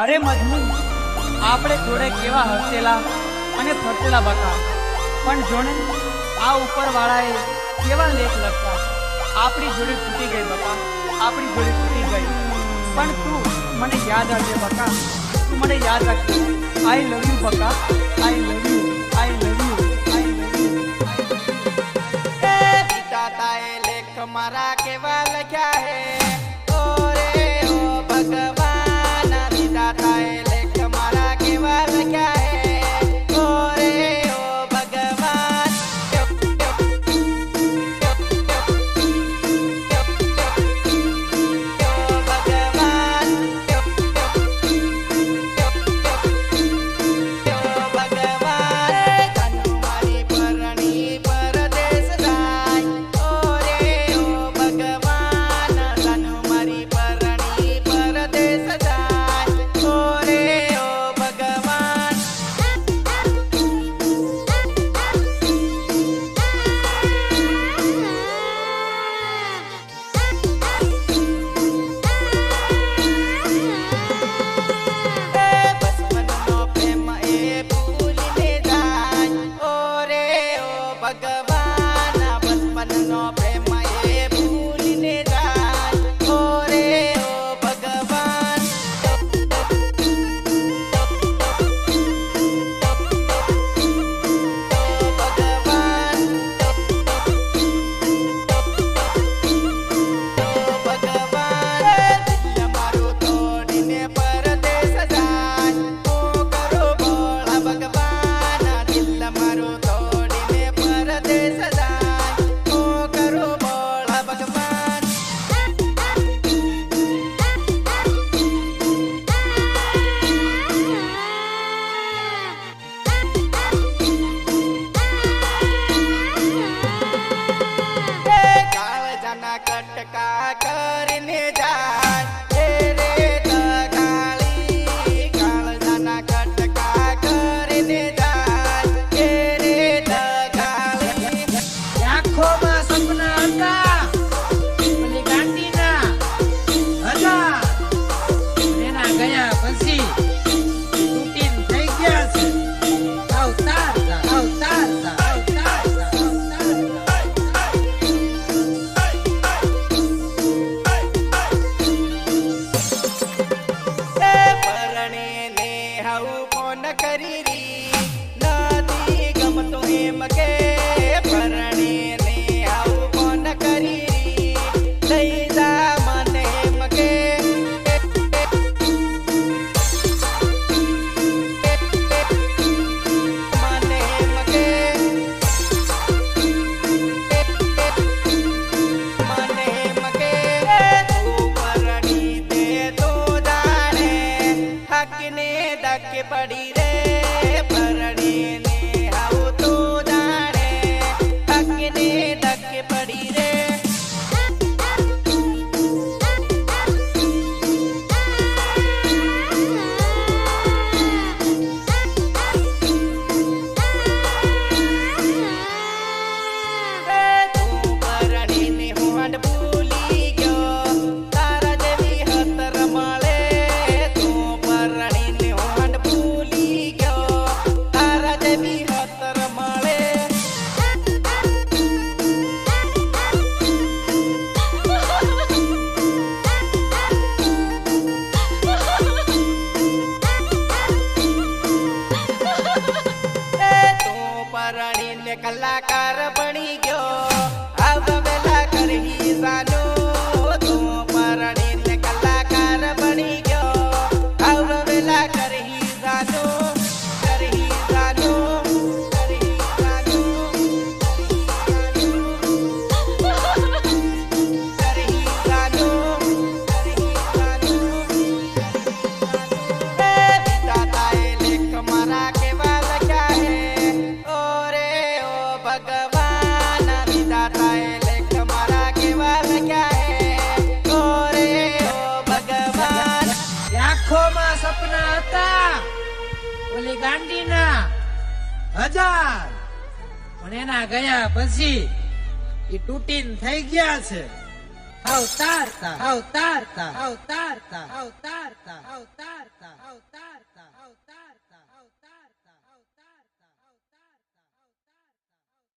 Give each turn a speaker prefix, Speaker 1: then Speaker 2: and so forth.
Speaker 1: अरे मजनू आपणे जोड़े केवा हसेला अने फरतेला बका पण जोने आ ऊपर वाळाए केवा लेख लखता आपणी जोड़े तूटी गई बका आपणी जोड़े तूटी गई पण तू मने याद आवे बका तू मने याद राख आई लव यू बका I love you I love you I love you
Speaker 2: ए विधाताए लेख मारा केवा लख्या है ओ रे ओ भगवान विधाताए लेख मारा केवा लख्या है ओ रे ओ भगवान कटका करने जाए तेरे दगाली कालजाना कटका करने जाए तेरे दगाली
Speaker 3: आँखों में सपना હતા પેલી ગાંડીના હતા એના ગયા પછી તૂટીને થઈ ગયા છે અવતાર અવતાર
Speaker 2: કરી રી નદી ગમતો એમ કે પરણે ને આવું કોણ કરી રી લઈ જા મને એમ કે મને એમ કે મને એમ કે તું પરણી દે તો જાણે હકને ધકે પડી રે कलाकार बनी गयो अब वेला करही जानो तू परणी ने कलाकार बनी गयो अब वेला करही जानो करही जानो करही जानो करही जानो करही जानो विधाताए लेख मारा केवा लख्या है भगवान विधाताए लेख मारा केवा लख्या है ओ रे ओ भगवान
Speaker 3: આંખોं में सपना હતા પેલી ગાંડીના 1000 પણ એના ગયા પછી એ તૂટીને થઈ ગયા છે અવતારતા અવતારતા અવતારતા અવતારતા અવતારતા અવતારતા